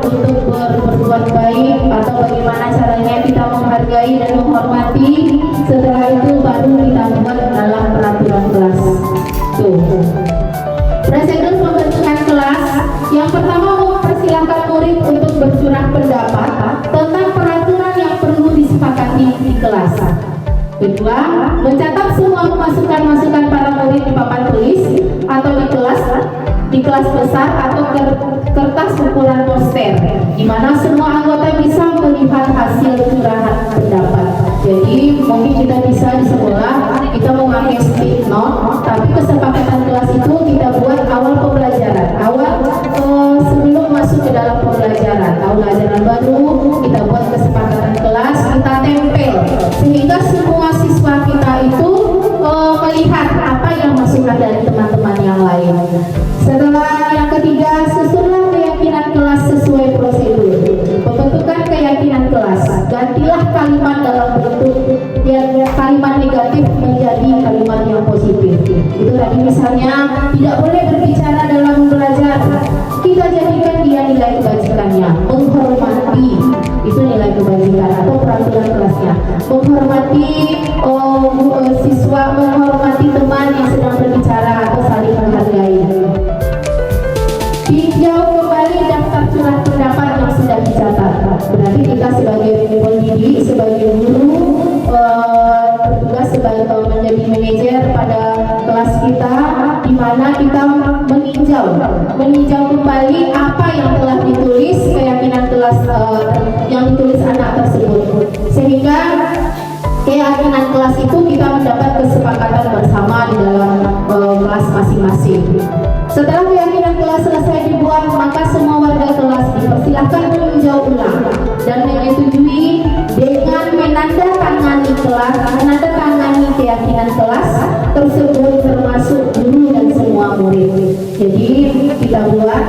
untuk berbuat baik, atau bagaimana caranya kita menghargai dan menghormati. Setelah itu baru kita buat dalam peraturan kelas. Tuh. Prosedur pembentukan kelas. Yang pertama, mempersilahkan murid untuk bercurah pendapat tentang peraturan yang perlu disepakati di kelas. Kedua, mencatat semua masukan-masukan para murid di papan tulis atau di kelas besar atau kertas ukuran poster, di mana semua anggota bisa melihat hasil curahan pendapat. Jadi mungkin kita bisa di sekolah kita memakai stick note, tapi kesepakatan kelas itu kita buat awal pembelajaran, sebelum masuk ke dalam pembelajaran, tahun ajaran baru kita buat kesepakatan kelas, kita tempel sehingga semua siswa kita itu melihat apa yang masukan dari teman-teman yang lain. Setelah yang ketiga, susunlah keyakinan kelas sesuai prosedur. Pembentukan keyakinan kelas, gantilah kalimat dalam bentuk kalimat negatif menjadi kalimat yang positif. Itu tadi misalnya tidak boleh berbicara dalam belajar. Kita dia nilai kebajikannya, menghormati, itu nilai kebajikan atau peraturan kelasnya, menghormati siswa, menghormati teman yang sedang berbicara atau saling menghargai. Tinjau kembali daftar surat pendapat yang sudah dicatat. Berarti kita sebagai pendidik, sebagai guru, bertugas sebagai menjadi manajer pada kelas kita, di mana kita meninjau kembali apa yang telah ditulis, keyakinan kelas yang ditulis anak tersebut, sehingga keyakinan kelas itu kita mendapat kesepakatan bersama di dalam kelas masing-masing. Setelah keyakinan kelas selesai dibuat, maka semua warga kelas dipersilakan meninjau ulang dan menyetujui dengan menandatangani keyakinan kelas tersebut, termasuk guru dan semua murid. Jadi kita buat,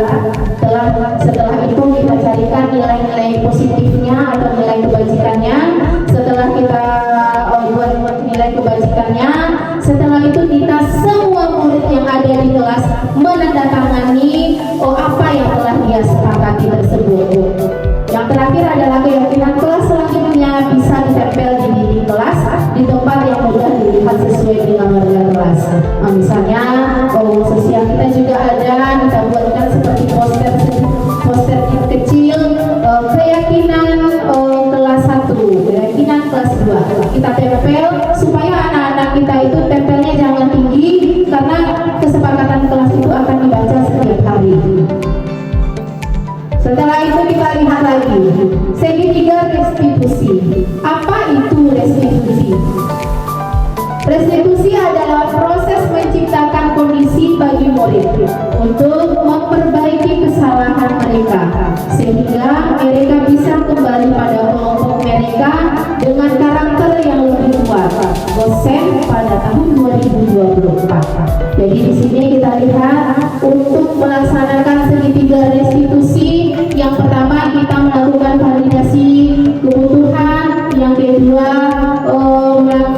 setelah itu kita carikan nilai-nilai positifnya atau nilai kebajikannya. Setelah kita buat nilai kebajikannya, setelah itu kita semua murid yang ada di kelas menandatangani apa yang telah dia sepakati tersebut. Yang terakhir adalah keyakinan kelas selanjutnya bisa ditempel di dinding kelas di tempat yang mudah dilihat sesuai dengan warga kelas. Nah, misalnya sosial kita juga ada, kita buatkan seperti poster kecil, keyakinan kelas 1, keyakinan kelas 2. Kita tempel supaya anak-anak kita itu tempelnya jangan tinggi, karena kesepakatan kelas itu akan dibaca setiap hari. Setelah itu kita lihat lagi, segitiga restitusi. Apa itu restitusi? Restitusi adalah proses menciptakan kondisi bagi murid untuk memperbaiki kesalahan mereka, sehingga mereka bisa kembali pada kelompok mereka dengan karakter yang lebih kuat. Gosen pada tahun 2024. Jadi di sini kita lihat untuk melaksanakan segitiga restitusi, yang pertama kita melakukan validasi kebutuhan, yang kedua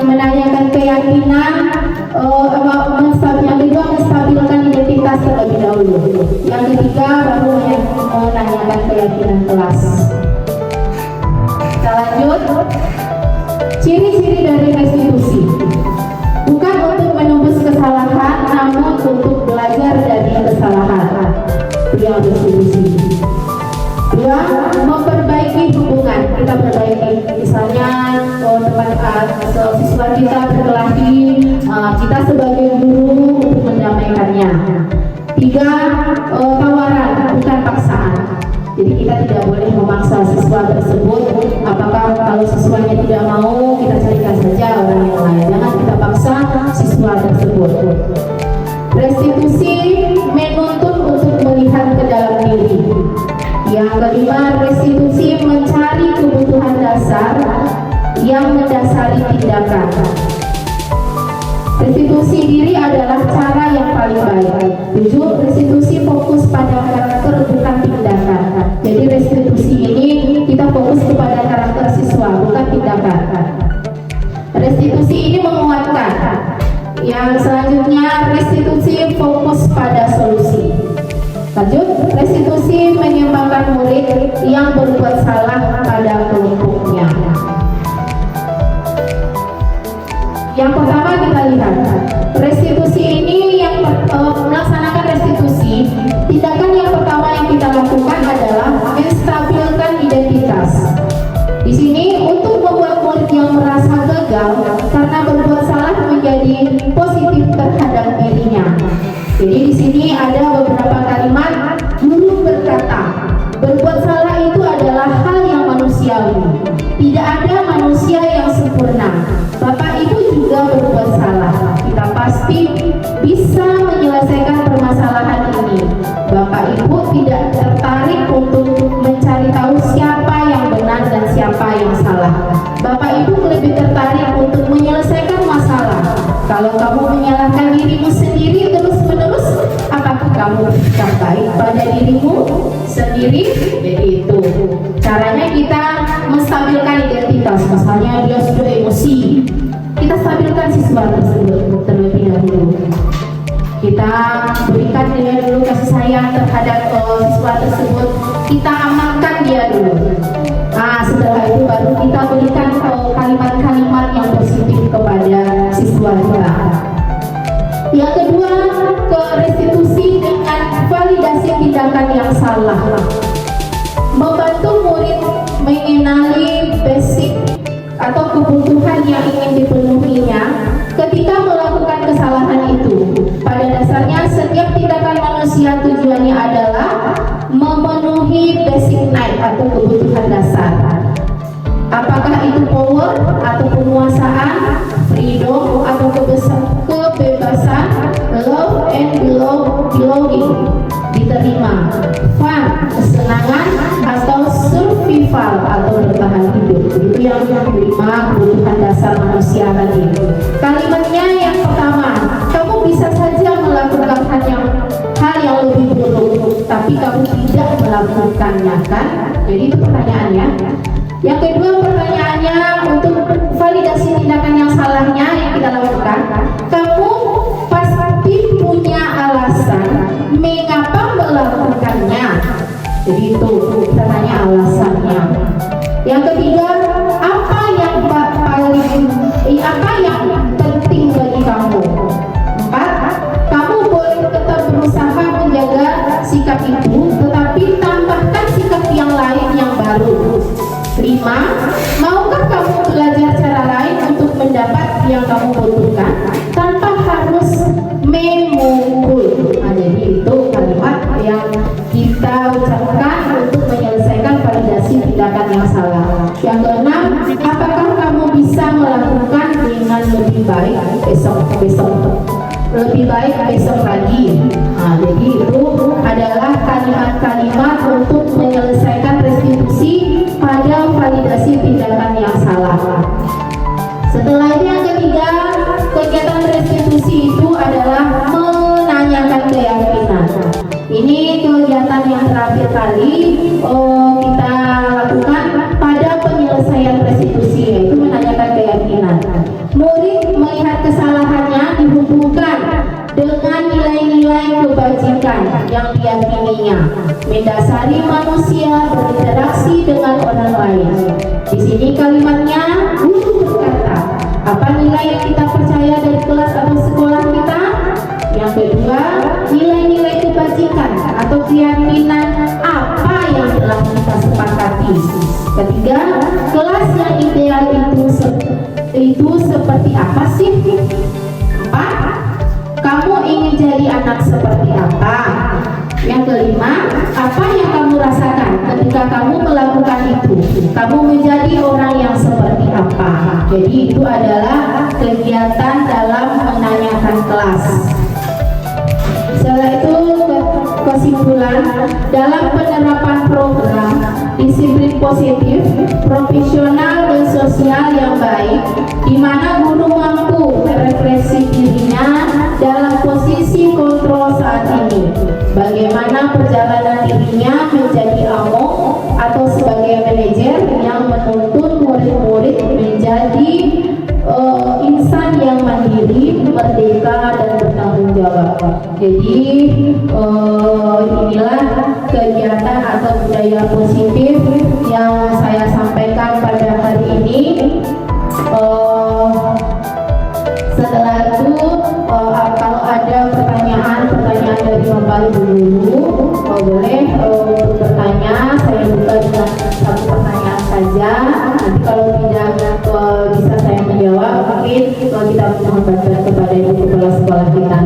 menanyakan keyakinan, yang kedua menstabilkan identitas terlebih dahulu, yang ketiga baru menanyakan keyakinan kelas. Kita lanjut. Ciri-ciri dari restitusi bukan untuk menembus kesalahan, namun untuk belajar dari kesalahan. Yang restitusi. Dua, memperbaiki hubungan. Kita perbaiki, misalnya siswa kita berkelahi, kita sebagai guru untuk mendamaikannya. Tiga, tawaran bukan paksaan. Jadi kita tidak boleh memaksa siswa tersebut. Apakah kalau siswanya tidak mau, kita carikan saja orang yang lain. Jangan kita paksa siswa tersebut. Restitusi menuntut untuk melihat ke dalam diri. Yang kelima, restitusi mencari kebutuhan dasar yang mendasari tindakan. Restitusi diri adalah cara yang paling baik. 7, restitusi fokus pada karakter bukan tindakan. Jadi restitusi ini kita fokus kepada karakter siswa, bukan tindakan. Restitusi ini menguatkan. Yang selanjutnya, restitusi fokus pada solusi. Lanjut, restitusi menyeimbangkan murid yang berbuat salah pada kelompoknya. Yang pertama kita lihat, restitusi ini yang melaksanakan restitusi, tindakan yang pertama yang kita lakukan adalah menstabilkan identitas. Di sini untuk membuat murid yang merasa gagal karena berbuat salah menjadi positif terhadap dirinya. Jadi di sini ada beberapa kalimat. Guru berkata, berbuat salah itu adalah hal yang manusiawi. Tidak ada manusia yang sempurna. Bapak Ibu juga berbuat salah. Kita pasti bisa menyelesaikan permasalahan ini. Bapak Ibu tidak tertarik untuk mencari tahu siapa yang benar dan siapa yang salah. Bapak Ibu lebih tertarik untuk menyelesaikan masalah. Kalau kamu menyalahkan dirimu sendiri terus-menerus, apakah kamu sampai pada dirimu sendiri? Jadi itu caranya kita menstabilkan identitas. Misalnya dia sudah emosi, kita stabilkan siswa tersebut terlebih dahulu. Kita berikan dia dulu kasih sayang terhadap siswa tersebut, kita amankan dia dulu. Nah, setelah itu baru kita berikan kalimat-kalimat yang positif kepada siswa kita. Yang kedua, ke restitusi dengan validasi tindakan yang salah. Membantu murid mengenali basic atau kebutuhan yang ingin dipenuhinya ketika melakukan kesalahan itu. Pada dasarnya setiap tindakan manusia tujuannya adalah memenuhi basic need atau kebutuhan dasar. Apakah itu power atau penguasaan, freedom atau kebebasan, love and belonging, diterima, fun, kesenangan atau survival atau bertahan hidup. Itu yang diterima kebutuhan dasar manusia tadi. Kalimatnya yang pertama, kamu bisa saja melakukan hal yang lebih buruk, tapi kamu tidak melakukannya, kan? Jadi itu pertanyaannya. Yang kedua pertanyaannya, untuk validasi tindakan yang salahnya yang kita lakukan, kamu pasti punya alasan mengapa melakukannya. Jadi itu pertanyaan alasannya. Yang ketiga, apa yang penting bagi kamu? 4, kamu boleh tetap berusaha menjaga sikap itu, tetapi tambahkan sikap yang lain yang baru. 5, maukah kamu belajar cara lain untuk mendapat yang kamu butuhkan tanpa harus memukul? Nah, jadi itu kalimat yang kita ucapkan untuk menyelesaikan validasi tindakan yang salah. Yang keenam, apakah kamu bisa melakukan dengan lebih baik besok lagi? Nah, jadi itu adalah kalimat-kalimat untuk menyelesaikan restitusi pada validasi tindakan yang salah. Setelah itu yang ketiga, kegiatan restitusi itu adalah menanyakan keyakinan. Ini kegiatan yang terakhir kali kita lakukan pada penyelesaian restitusi, yaitu menanyakan keyakinan. Murid melihat kesalahannya dihubungkan dengan nilai-nilai kebajikan yang diyakininya, mendasari manusia berinteraksi dengan orang lain. Di sini kalimatnya, guru berkata, apa nilai yang kita percaya dari kelas atau sekolah kita? Yang kedua, nilai-nilai kebajikan atau keyakinan apa yang telah kita sepakati. Ketiga, kelas yang ideal itu seperti apa sih? 4, kamu ingin jadi anak seperti apa? Yang kelima, apa yang kamu rasakan ketika kamu melakukan itu? Kamu menjadi orang yang seperti apa? Jadi itu adalah kegiatan dalam menanyakan kelas. Setelah itu kesimpulan, dalam penerapan program disiplin positif, profesional dan sosial yang baik, di mana guru mampu merefleksi dirinya dalam posisi kontrol saat ini. Bagaimana perjalanan dirinya menjadi among atau sebagai manajer yang menuntun murid-murid menjadi insan yang mandiri, merdeka dan bertanggung jawab. Jadi inilah kegiatan atau budaya positif yang saya sampaikan pada hari ini. Setelah itu kalau ada pertanyaan dari Bapak Ibu dulu, boleh untuk bertanya. Saya buka dengan satu pertanyaan saja. Nanti kalau tidak bisa saya menjawab, mungkin kita mohon bantuan kepada Ibu Kepala Sekolah kita.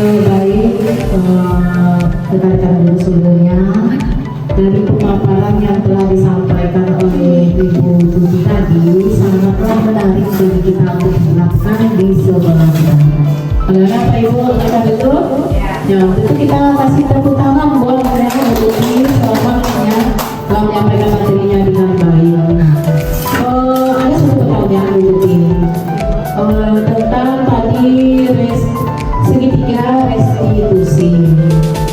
Baik, rekan-rekan guru sebelumnya, dari pemaparan yang telah disampaikan oleh Ibu Tuti tadi sangatlah menarik bagi kita untuk dilakukan di sekolah kita. Bagaimana Pak Ibu, kita duduk? Ya, tentu kita kasih tepuk tangan buat mereka Ibu Tuti selamanya telah menyampaikan materinya dengan baik. Ada satu pertanyaan Ibu Tuti tentang tadi segitiga restitusi,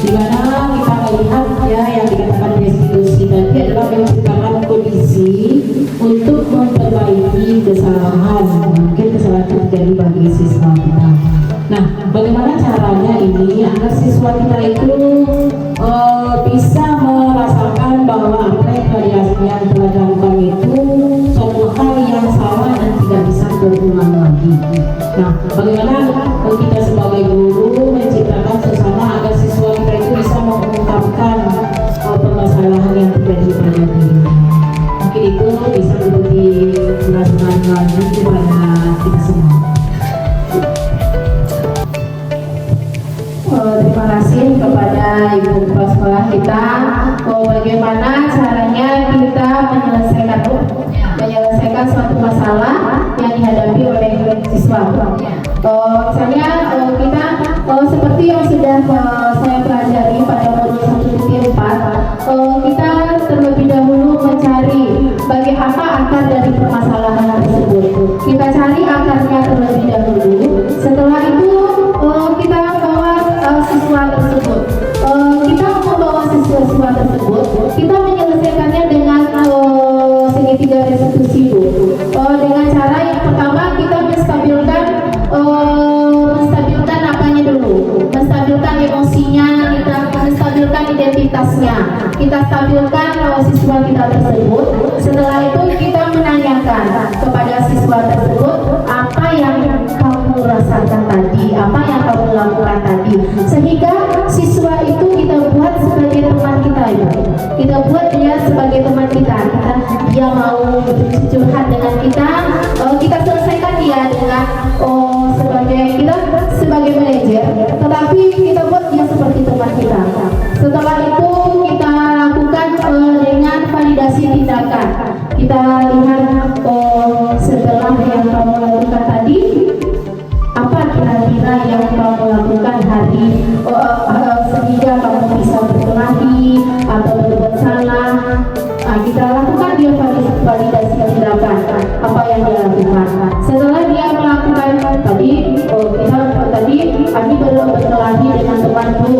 di mana kita melihat ya yang dikatakan restitusi tadi adalah menciptakan kondisi untuk memperbaiki kesalahan, mungkin kesalahan yang terjadi bagi siswa kita. Nah, bagaimana caranya ini agar siswa kita itu bisa merasakan bahwa apa yang telah dilakukan itu suatu hal yang salah dan tidak bisa berulang lagi. Nah, bagaimana kita sebagai guru menciptakan suasana agar siswa kita itu bisa mengungkapkan permasalahan yang terjadi pada dirinya. Mungkin itu bisa dijelaskan lagi kepada kita semua. Terima kasih kepada Ibu Kepala Sekolah kita. Bagaimana caranya kita menyelesaikan suatu masalah yang dihadapi oleh siswa. Misalnya kita seperti yang sudah saya pelajari pada modul 1.4, kita terlebih dahulu mencari bagi apa akar dari permasalahan tersebut. Kita cari akarnya terlebih dahulu. Setelah itu kita bawa siswa tersebut. Kita membawa siswa tersebut, kita menyelesaikannya dengan segitiga restitusi Bu. Dengan cara yang pertama kita menstabilkan apanya dulu, menstabilkan emosinya, kita menstabilkan identitasnya, kita stabilkan siswa kita tersebut. Setelah itu kita menanyakan kepada siswa tersebut apa yang kamu rasakan tadi, apa yang kamu lakukan tadi, sehingga siswa itu kita buat sebagai teman kita ya. Kita buat dia sebagai teman kita. Dia mau curhat dengan kita selesaikan dia dengan sebagai manajer, tetapi kita buat dia seperti teman kita. Setelah itu kita lakukan dengan validasi tindakan. Kita lihat setelah yang kamu lakukan tadi, apa kira-kira yang kamu lakukan sehingga kamu bisa berkelahi atau berbuat salah. Kita lakukan dia validasi tindakan apa yang dia lakukan. Setelah dia melakukan tadi, Abi berkelahi dengan teman Bu.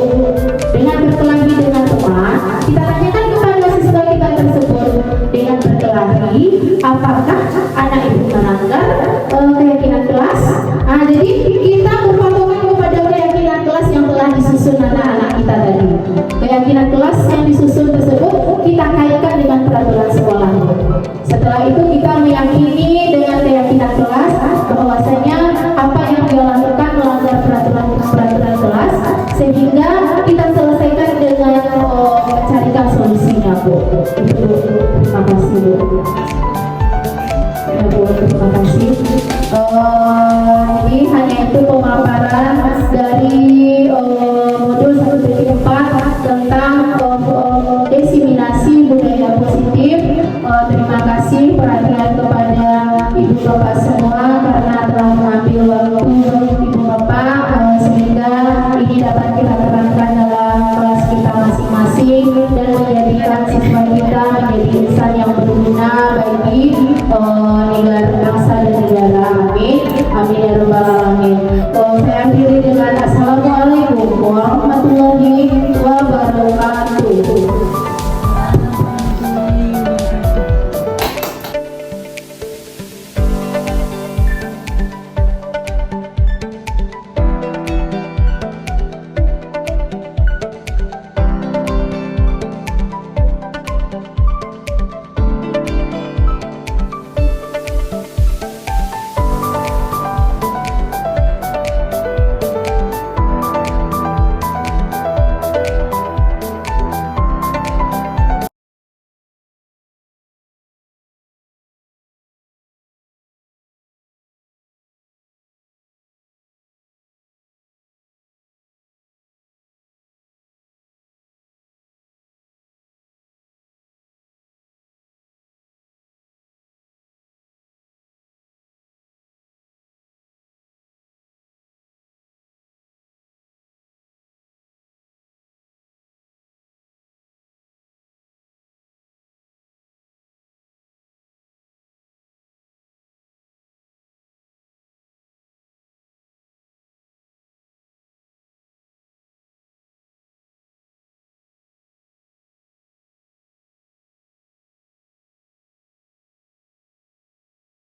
Dengan berkelahi dengan teman, kita tanyakan kepada siswa kita tersebut dengan berkelahi, apakah anak itu melanggar keyakinan kelas? Jadi kita berpatokan kepada keyakinan kelas yang telah disusun anak-anak kita tadi. Keyakinan kelas yang disusun tersebut kita kaitkan dengan peraturan sekolah. Setelah itu kita meyakini dengan keyakinan kelas bahwasanya apa yang dia lakukan melanggar peraturan kelas, sehingga kita selesaikan dengan mencarikan solusinya Bu. Itu terima kasih Bu. Ya Bu, terima kasih. Jadi hanya itu pemaparan dari modul 1.4 tentang diseminasi budaya positif. Terima kasih perhatian kepada Ibu Bapak semua karena telah mengambil waktu Ibu Bapak sehingga ini dapat kita terangkan dalam kelas kita masing-masing dan menjadikan siswa kita menjadi insan yang berguna bagi negara, bangsa dan negara. Amin. Amin.